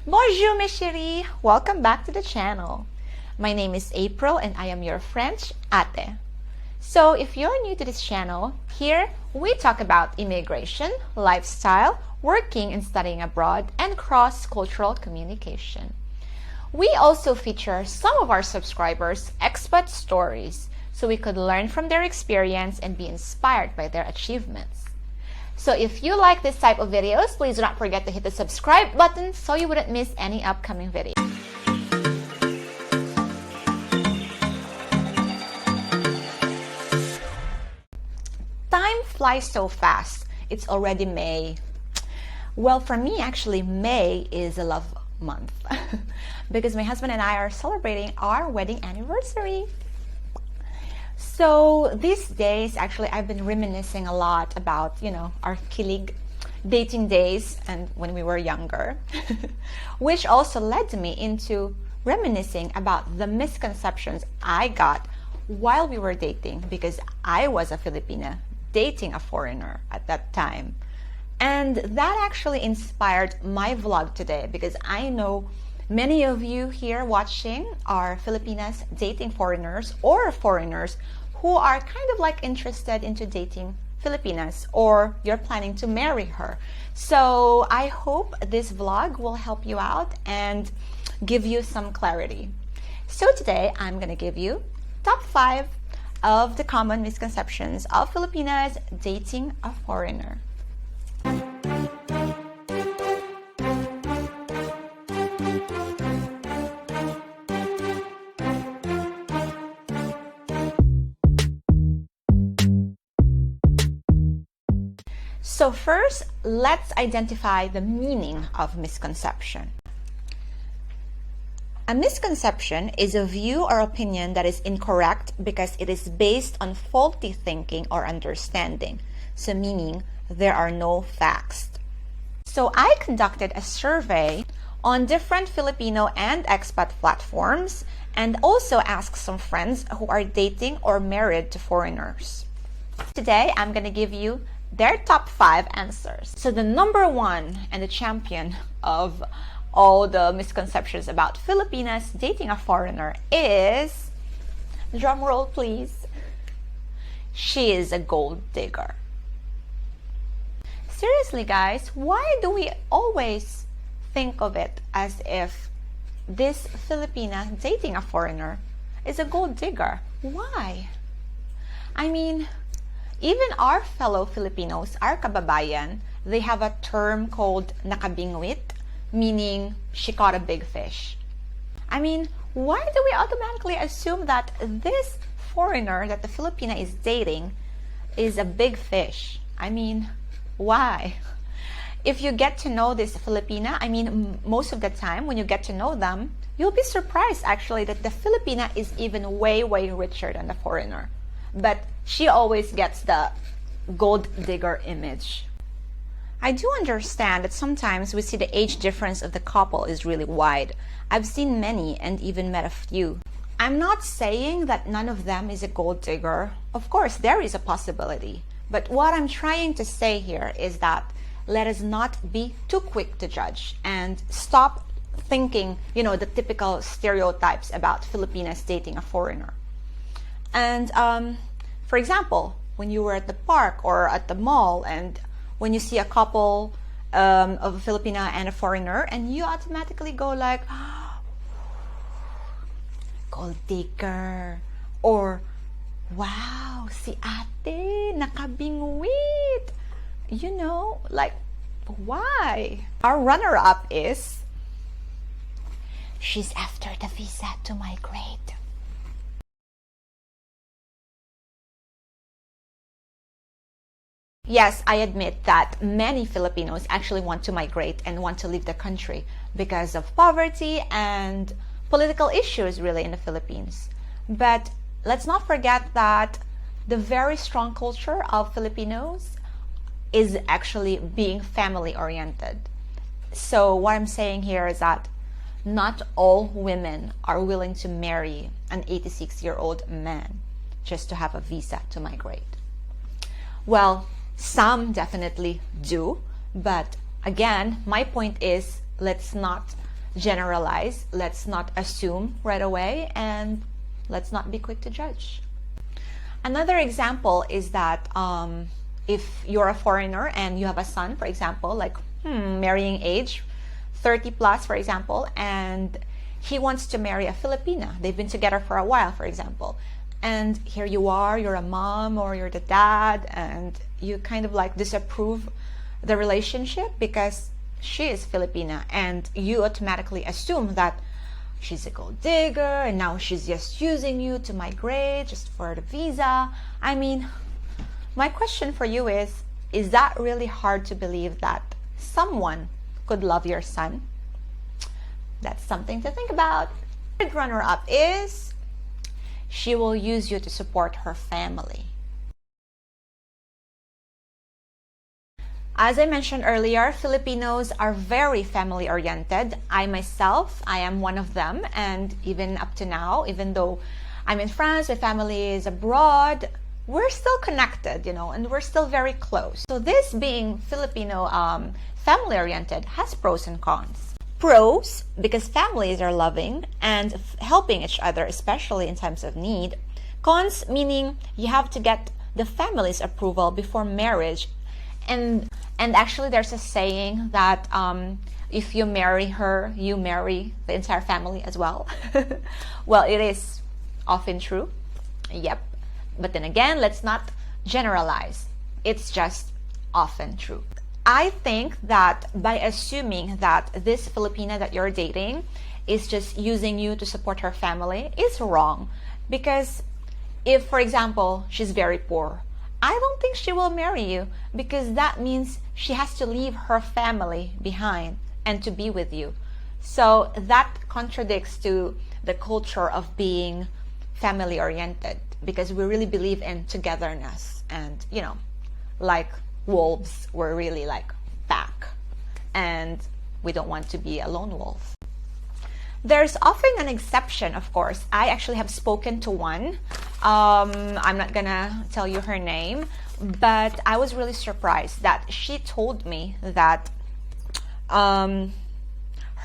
Bonjour mes chéris! Welcome back to the channel. My name is April and I am your French ate. So if you're new to this channel, here we talk about immigration, lifestyle, working and studying abroad, and cross-cultural communication. We also feature some of our subscribers' expat stories so we could learn from their experience and be inspired by their achievements. So if you like this type of videos, please do not forget to hit the subscribe button so you wouldn't miss any upcoming videos. Time flies so fast. It's already May. Well, for me, actually, May is a love month because my husband and I are celebrating our wedding anniversary. So these days, actually, I've been reminiscing a lot about, our kilig dating days and when we were younger, which also led me into reminiscing about the misconceptions I got while we were dating because I was a Filipina dating a foreigner at that time. And that actually inspired my vlog today because I know many of you here watching are Filipinas dating foreigners or foreigners who are kind of like interested into dating Filipinas or you're planning to marry her. So I hope this vlog will help you out and give you some clarity. So today I'm going to give you top 5 of the common misconceptions of Filipinas dating a foreigner. So first, let's identify the meaning of misconception. A misconception is a view or opinion that is incorrect because it is based on faulty thinking or understanding. So meaning there are no facts. So I conducted a survey on different Filipino and expat platforms and also asked some friends who are dating or married to foreigners. Today, I'm going to give you their top 5 answers. So the number 1 and the champion of all the misconceptions about Filipinas dating a foreigner is, drum roll please, she is a gold digger. Seriously guys, why do we always think of it as if this Filipina dating a foreigner is a gold digger? Why? I mean, even our fellow Filipinos, our kababayan, they have a term called nakabingwit, meaning she caught a big fish. I mean, why do we automatically assume that this foreigner that the Filipina is dating is a big fish? I mean, why? If you get to know this Filipina, I mean, most of the time when you get to know them, you'll be surprised actually that the Filipina is even way richer than the foreigner. But she always gets the gold digger image. I do understand that sometimes we see the age difference of the couple is really wide. I've seen many and even met a few. I'm not saying that none of them is a gold digger. Of course, there is a possibility. But what I'm trying to say here is that let us not be too quick to judge and stop thinking, the typical stereotypes about Filipinas dating a foreigner. And for example, when you were at the park or at the mall and when you see a couple of a Filipina and a foreigner and you automatically go like, gold digger, or wow, si ate, nakabingwit. Like, why? Our runner-up is, she's after the visa to migrate. Yes, I admit that many Filipinos actually want to migrate and want to leave the country because of poverty and political issues really in the Philippines. But let's not forget that the very strong culture of Filipinos is actually being family-oriented. So what I'm saying here is that not all women are willing to marry an 86-year-old man just to have a visa to migrate. Well, some definitely do, but again, my point is let's not generalize, let's not assume right away, and let's not be quick to judge. Another example is that if you're a foreigner and you have a son, for example, like marrying age, 30 plus, for example, and he wants to marry a Filipina. They've been together for a while, for example. And here you are, you're a mom or you're the dad, and you kind of like disapprove the relationship because she is Filipina, and you automatically assume that she's a gold digger and now she's just using you to migrate just for the visa. I mean, my question for you is that really hard to believe that someone could love your son? That's something to think about. Third runner-up is she will use you to support her family. As I mentioned earlier, Filipinos are very family-oriented. I myself, I am one of them, and even up to now, even though I'm in France, my family is abroad, we're still connected, and we're still very close. So this being Filipino family-oriented has pros and cons. Pros, because families are loving and helping each other, especially in times of need. Cons, meaning you have to get the family's approval before marriage. And actually there's a saying that if you marry her, you marry the entire family as well. Well, it is often true. Yep. But then again, let's not generalize. It's just often true. I think that by assuming that this Filipina that you're dating is just using you to support her family is wrong. Because if, for example, she's very poor, I don't think she will marry you, because that means she has to leave her family behind and to be with you. So that contradicts to the culture of being family oriented, because we really believe in togetherness, and like wolves, we're really like pack, and we don't want to be a lone wolf. There's often an exception, of course. I actually have spoken to one. I'm not gonna tell you her name, but I was really surprised that she told me that her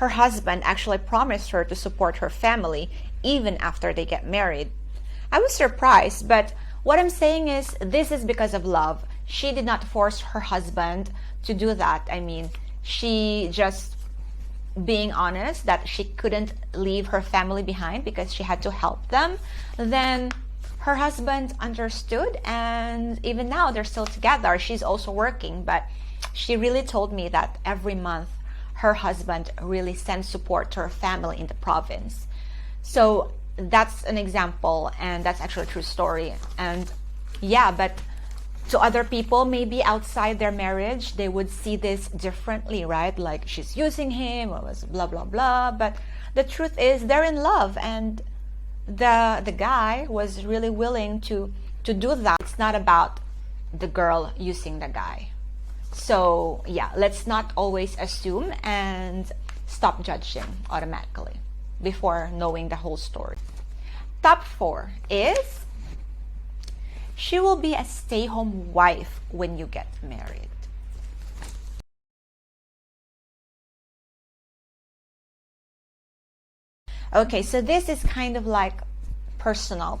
husband actually promised her to support her family even after they get married. I was surprised, but what I'm saying is this is because of love. She did not force her husband to do that. I mean, she just being honest that she couldn't leave her family behind because she had to help them. Then her husband understood, and even now they're still together. She's also working, but she really told me that every month her husband really sends support to her family in the province. So that's an example, and that's actually a true story. And yeah, but to other people, maybe outside their marriage, they would see this differently, right? Like, she's using him, or blah, blah, blah. But the truth is, they're in love, and the guy was really willing to do that. It's not about the girl using the guy. So yeah, let's not always assume and stop judging automatically before knowing the whole story. Top 4 is she will be a stay-home wife when you get married. Okay, so this is kind of like personal.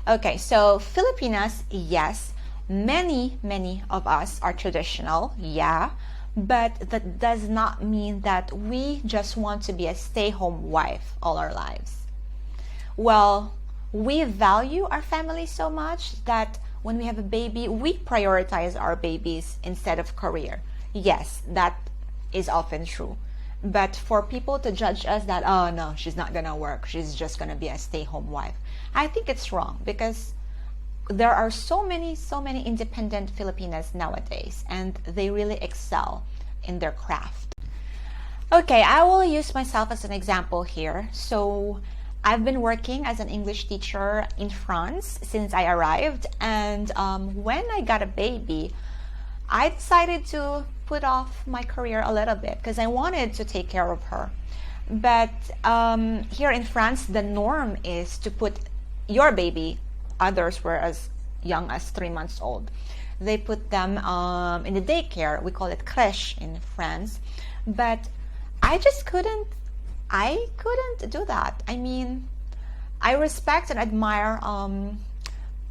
Okay, so Filipinas, yes, many of us are traditional, yeah, but that does not mean that we just want to be a stay-home wife all our lives. Well, we value our family so much that when we have a baby, we prioritize our babies instead of career. Yes, that is often true. But for people to judge us that, oh no, she's not gonna work, she's just gonna be a stay-home wife, I think it's wrong, because there are so many independent Filipinas nowadays, and they really excel in their craft. Okay, I will use myself as an example here. So I've been working as an English teacher in France since I arrived, and when I got a baby, I decided to put off my career a little bit because I wanted to take care of her. But here in France, the norm is to put your baby, others were as young as 3 months old, they put them in the daycare. We call it crèche in France. But I just couldn't do that. I mean, I respect and admire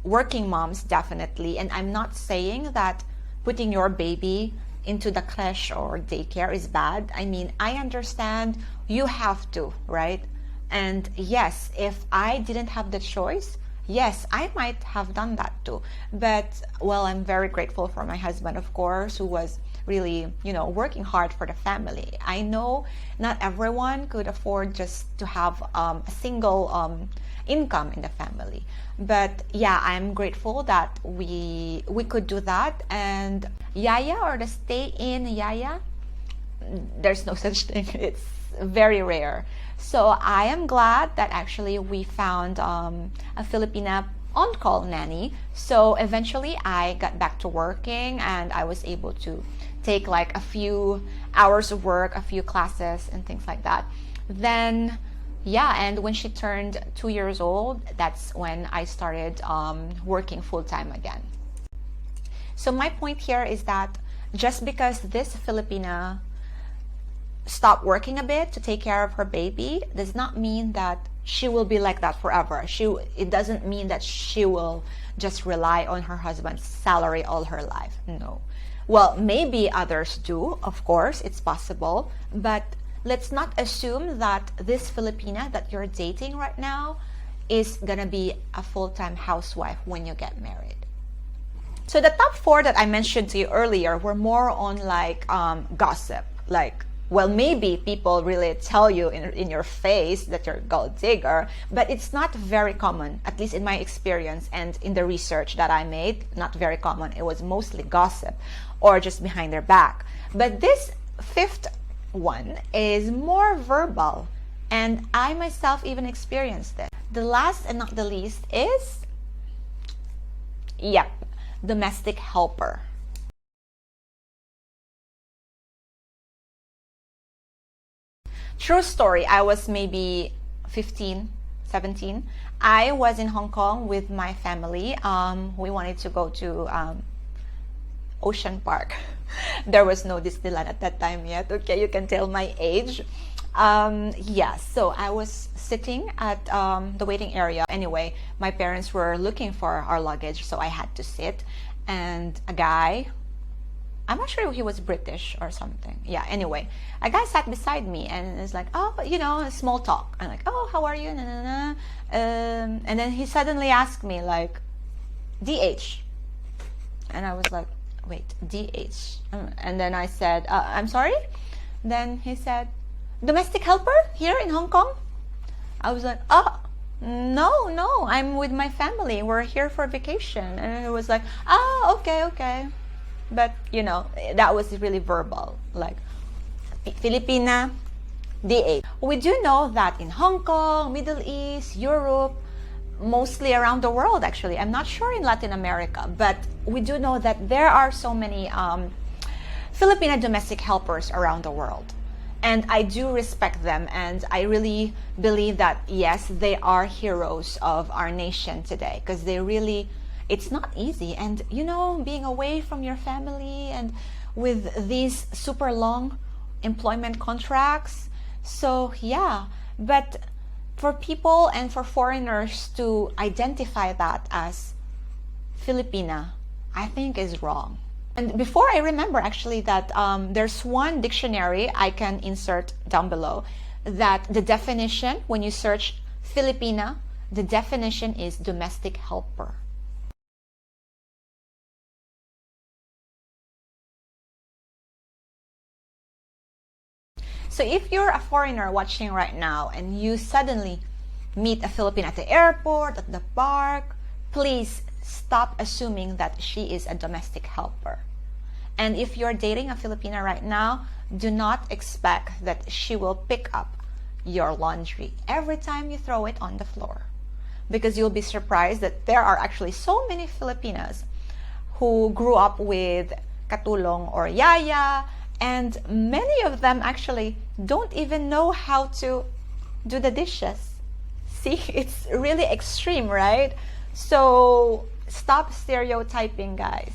working moms, definitely, and I'm not saying that putting your baby into the creche or daycare is bad. I mean, I understand you have to, right? And yes, if I didn't have the choice, yes, I might have done that too. But, well, I'm very grateful for my husband, of course, who was really, working hard for the family. I know not everyone could afford just to have a single income in the family. But yeah, I'm grateful that we could do that. And yaya, or the stay-in yaya, there's no such thing. It's very rare. So I am glad that actually we found a Filipina on-call nanny. So eventually I got back to working and I was able to take like a few hours of work, a few classes and things like that. Then yeah, and when she turned 2 years old, that's when I started working full-time again. So my point here is that just because this Filipina stopped working a bit to take care of her baby does not mean that she will be like that forever. It doesn't mean that she will just rely on her husband's salary all her life. No. Well, maybe others do, of course, it's possible, but let's not assume that this Filipina that you're dating right now is gonna be a full-time housewife when you get married. So the top 4 that I mentioned to you earlier were more on like gossip, like, well, maybe people really tell you in your face that you're a gold digger, but it's not very common, at least in my experience and in the research that I made, not very common. It was mostly gossip or just behind their back. But this 5th one is more verbal, and I myself even experienced it. The last and not the least is, yep, domestic helper. True story, I was maybe 15, 17. I was in Hong Kong with my family. We wanted to go to Ocean Park. There was no Disneyland at that time yet. Okay, you can tell my age. Yeah, so I was sitting at the waiting area. Anyway, my parents were looking for our luggage, so I had to sit. And a guy, I'm not sure if he was British or something. Yeah, anyway, a guy sat beside me and is like, oh, small talk. I'm like, oh, how are you? Nah, nah, nah. And then he suddenly asked me like, DH. And I was like, wait, DH. And then I said, I'm sorry? Then he said, domestic helper here in Hong Kong? I was like, oh, no, I'm with my family. We're here for vacation. And he was like, oh, okay. But, that was really verbal, like, Filipina, DH. We do know that in Hong Kong, Middle East, Europe, mostly around the world, actually. I'm not sure in Latin America, but we do know that there are so many Filipina domestic helpers around the world. And I do respect them, and I really believe that, yes, they are heroes of our nation today, because it's not easy. And, being away from your family and with these super long employment contracts. So, yeah, but for people and for foreigners to identify that as Filipina, I think is wrong. And before I remember actually that there's one dictionary I can insert down below that the definition, when you search Filipina, the definition is domestic helper. So if you're a foreigner watching right now and you suddenly meet a Filipina at the airport, at the park, please stop assuming that she is a domestic helper. And if you're dating a Filipina right now, do not expect that she will pick up your laundry every time you throw it on the floor. Because you'll be surprised that there are actually so many Filipinas who grew up with katulong or yaya, and many of them actually don't even know how to do the dishes. See, it's really extreme, right? So stop stereotyping, guys.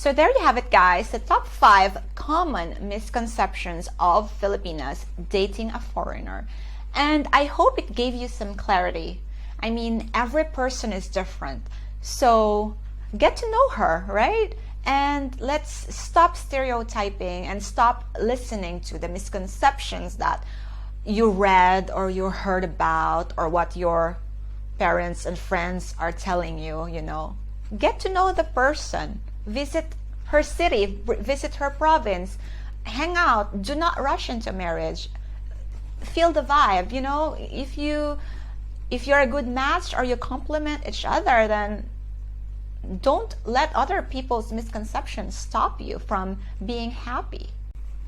So there you have it, guys, the top 5 common misconceptions of Filipinas dating a foreigner. And I hope it gave you some clarity. I mean, every person is different. So get to know her, right? And let's stop stereotyping and stop listening to the misconceptions that you read or you heard about or what your parents and friends are telling you, you know. Get to know the person. Visit her city, visit her province, hang out. Do not rush into marriage. Feel the vibe, you know. If you're a good match or you complement each other, then don't let other people's misconceptions stop you from being happy.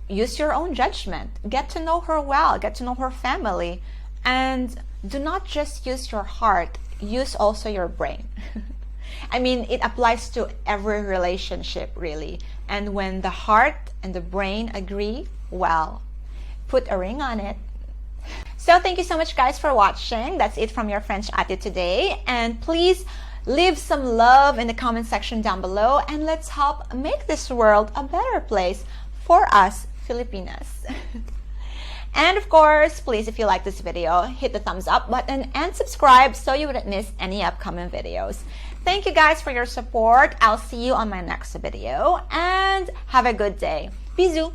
Use your own judgment. Get to know her well, get to know her family, and do not just use your heart, use also your brain. I mean, it applies to every relationship, really. And when the heart and the brain agree, well, put a ring on it. So thank you so much, guys, for watching. That's it from your French Ate today. And please leave some love in the comment section down below, and let's help make this world a better place for us Filipinas. And of course, please, if you like this video, hit the thumbs up button and subscribe so you wouldn't miss any upcoming videos. Thank you guys for your support. I'll see you on my next video, and have a good day. Bisous!